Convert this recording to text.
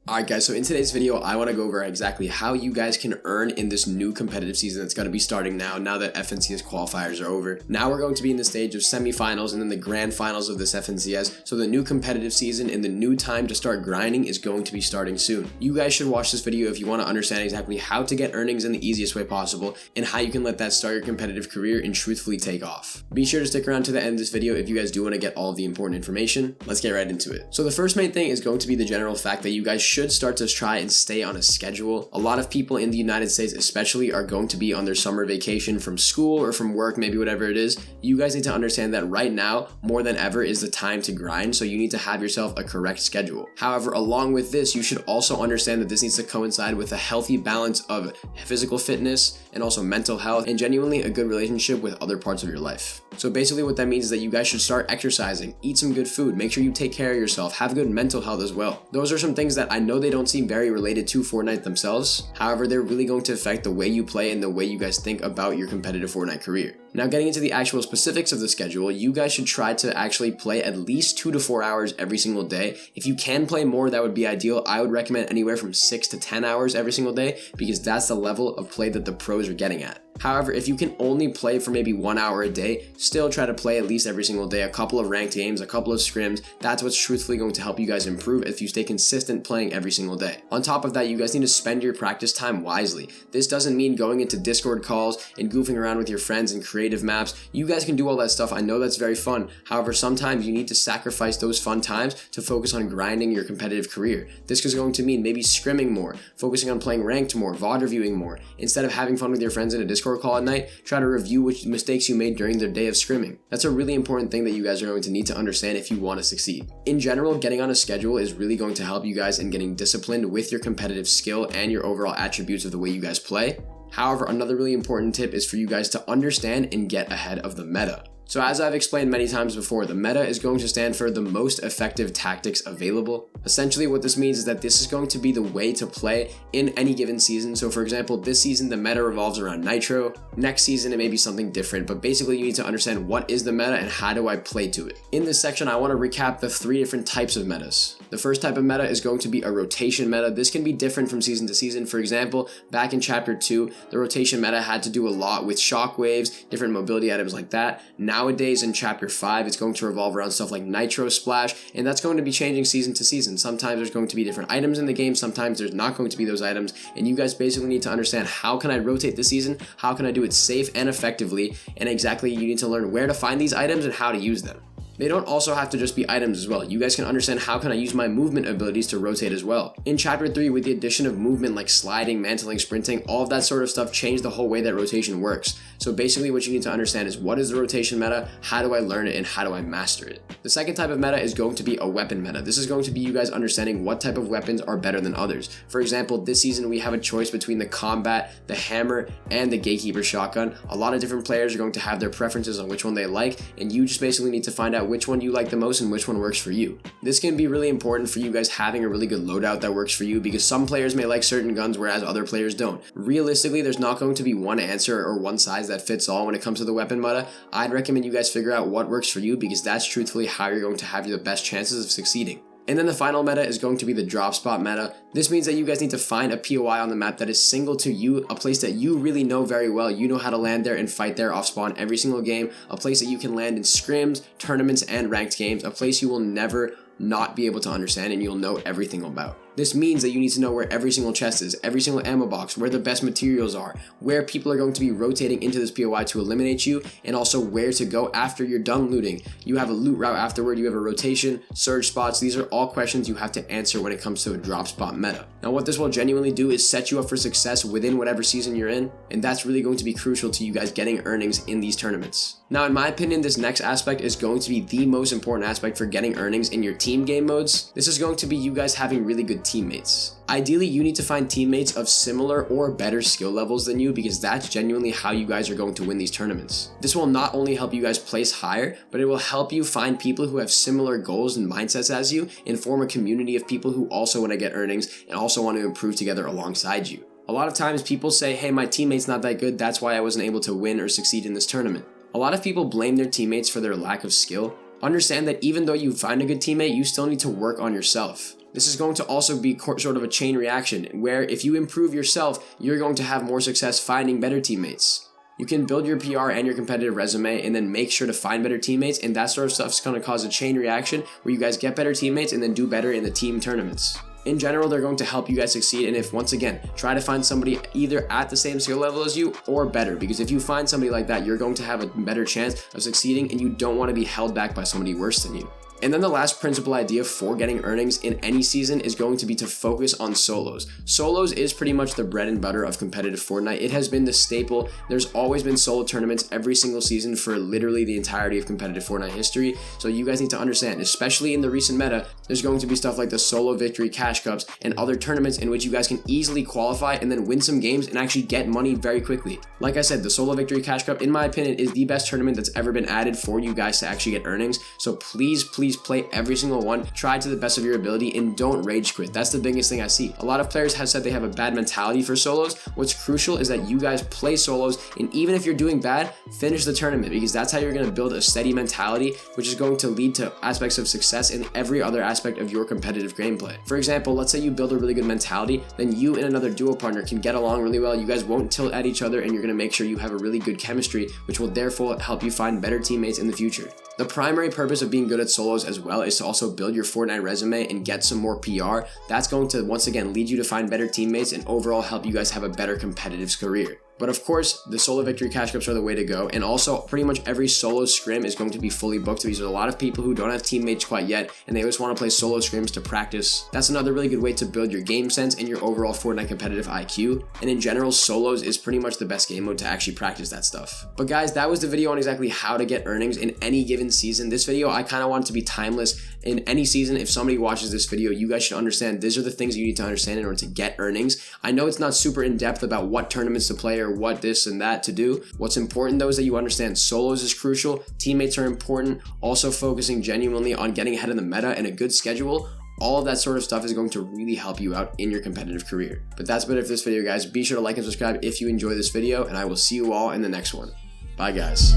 Alright guys, so in today's video, I want to go over exactly how you guys can earn in this new competitive season that's going to be starting now that FNCS qualifiers are over. Now we're going to be in the stage of semifinals and then the grand finals of this FNCS, so the new competitive season and the new time to start grinding is going to be starting soon. You guys should watch this video if you want to understand exactly how to get earnings in the easiest way possible and how you can let that start your competitive career and truthfully take off. Be sure to stick around to the end of this video if you guys do want to get all of the important information. Let's get right into it. So the first main thing is going to be the general fact that you guys should start to try and stay on a schedule. A lot of people in the United States especially are going to be on their summer vacation from school or from work, maybe whatever it is. You guys need to understand that right now, more than ever, is the time to grind, so you need to have yourself a correct schedule. However, along with this, you should also understand that this needs to coincide with a healthy balance of physical fitness and also mental health and genuinely a good relationship with other parts of your life. So basically what that means is that you guys should start exercising, eat some good food, make sure you take care of yourself, have good mental health as well. Those are some things that I know they don't seem very related to Fortnite themselves. However, they're really going to affect the way you play and the way you guys think about your competitive Fortnite career. Now getting into the actual specifics of the schedule, you guys should try to actually play at least 2 to 4 hours every single day. If you can play more, that would be ideal. I would recommend anywhere from 6 to 10 hours every single day because that's the level of play that the pros are getting at. However, if you can only play for maybe 1 hour a day, still try to play at least every single day, a couple of ranked games, a couple of scrims. That's what's truthfully going to help you guys improve if you stay consistent playing every single day. On top of that, you guys need to spend your practice time wisely. This doesn't mean going into Discord calls and goofing around with your friends and creative maps. You guys can do all that stuff. I know that's very fun. However, sometimes you need to sacrifice those fun times to focus on grinding your competitive career. This is going to mean maybe scrimming more, focusing on playing ranked more, VOD reviewing more. Instead of having fun with your friends in a Discord call at night, try to review which mistakes you made during their day of scrimming. That's a really important thing that you guys are going to need to understand if you want to succeed. In general, getting on a schedule is really going to help you guys in getting disciplined with your competitive skill and your overall attributes of the way you guys play. However, another really important tip is for you guys to understand and get ahead of the meta. So as I've explained many times before, the meta is going to stand for the most effective tactics available. Essentially what this means is that this is going to be the way to play in any given season. So for example, this season the meta revolves around Nitro. Next season it may be something different, but basically you need to understand what is the meta and how do I play to it. In this section I want to recap the 3 different types of metas. The first type of meta is going to be a rotation meta. This can be different from season to season. For example, back in chapter 2, the rotation meta had to do a lot with shockwaves, different mobility items like that. Nowadays in chapter 5, it's going to revolve around stuff like Nitro Splash, and that's going to be changing season to season. Sometimes there's going to be different items in the game, sometimes there's not going to be those items, and you guys basically need to understand how can I rotate this season, how can I do it safe and effectively, and exactly you need to learn where to find these items and how to use them. They don't also have to just be items as well. You guys can understand how can I use my movement abilities to rotate as well. In chapter 3, with the addition of movement like sliding, mantling, sprinting, all of that sort of stuff changed the whole way that rotation works. So basically what you need to understand is what is the rotation meta, how do I learn it, and how do I master it. The second type of meta is going to be a weapon meta. This is going to be you guys understanding what type of weapons are better than others. For example, this season we have a choice between the combat, the hammer, and the gatekeeper shotgun. A lot of different players are going to have their preferences on which one they like, and you just basically need to find out which one you like the most and which one works for you. This can be really important for you guys having a really good loadout that works for you because some players may like certain guns whereas other players don't. Realistically, there's not going to be one answer or one size that fits all when it comes to the weapon meta. I'd recommend you guys figure out what works for you because that's truthfully how you're going to have the best chances of succeeding. And then the final meta is going to be the drop spot meta. This means that you guys need to find a POI on the map that is single to you, a place that you really know very well. You know how to land there and fight there off spawn every single game, a place that you can land in scrims, tournaments, and ranked games, a place you will never not be able to understand and you'll know everything about. This means that you need to know where every single chest is, every single ammo box, where the best materials are, where people are going to be rotating into this POI to eliminate you, and also where to go after you're done looting. You have a loot route afterward, you have a rotation, surge spots. These are all questions you have to answer when it comes to a drop spot meta. Now what this will genuinely do is set you up for success within whatever season you're in, and that's really going to be crucial to you guys getting earnings in these tournaments. Now in my opinion, this next aspect is going to be the most important aspect for getting earnings in your team game modes. This is going to be you guys having really good teammates. Ideally, you need to find teammates of similar or better skill levels than you because that's genuinely how you guys are going to win these tournaments. This will not only help you guys place higher, but it will help you find people who have similar goals and mindsets as you and form a community of people who also want to get earnings and also want to improve together alongside you. A lot of times people say, hey, my teammate's not that good, that's why I wasn't able to win or succeed in this tournament. A lot of people blame their teammates for their lack of skill. Understand that even though you find a good teammate, you still need to work on yourself. This is going to also be sort of a chain reaction, where if you improve yourself, you're going to have more success finding better teammates. You can build your PR and your competitive resume and then make sure to find better teammates, and that sort of stuff is going to cause a chain reaction where you guys get better teammates and then do better in the team tournaments. In general, they're going to help you guys succeed, and if, once again, try to find somebody either at the same skill level as you or better, because if you find somebody like that, you're going to have a better chance of succeeding, and you don't want to be held back by somebody worse than you. And then the last principal idea for getting earnings in any season is going to be to focus on solos. Solos is pretty much the bread and butter of competitive Fortnite. It has been the staple. There's always been solo tournaments every single season for literally the entirety of competitive Fortnite history. So you guys need to understand, especially in the recent meta, there's going to be stuff like the solo victory cash cups and other tournaments in which you guys can easily qualify and then win some games and actually get money very quickly. Like I said, the solo victory cash cup, in my opinion, is the best tournament that's ever been added for you guys to actually get earnings. So please play every single one, try to the best of your ability, and don't rage quit. That's the biggest thing I see. A lot of players have said they have a bad mentality for solos. What's crucial is that you guys play solos, and even if you're doing bad, finish the tournament, because that's how you're going to build a steady mentality, which is going to lead to aspects of success in every other aspect of your competitive gameplay. For example, let's say you build a really good mentality, then you and another duo partner can get along really well. You guys won't tilt at each other, and you're going to make sure you have a really good chemistry, which will therefore help you find better teammates in the future. The primary purpose of being good at solos as well is to also build your Fortnite resume and get some more PR. That's going to once again lead you to find better teammates and overall help you guys have a better competitive career. But of course, the solo victory cash cups are the way to go, and also pretty much every solo scrim is going to be fully booked because there's a lot of people who don't have teammates quite yet, and they just want to play solo scrims to practice. That's another really good way to build your game sense and your overall Fortnite competitive IQ, and in general, solos is pretty much the best game mode to actually practice that stuff. But guys, that was the video on exactly how to get earnings in any given season. This video, I kind of want it to be timeless. In any season, if somebody watches this video, you guys should understand these are the things you need to understand in order to get earnings. I know it's not super in-depth about what tournaments to play or what this and that to do. What's important though is that you understand solos is crucial, teammates are important, also focusing genuinely on getting ahead of the meta and a good schedule. All of that sort of stuff is going to really help you out in your competitive career. But that's about it for this video, guys. Be sure to like and subscribe if you enjoy this video, and I will see you all in the next one. Bye, guys.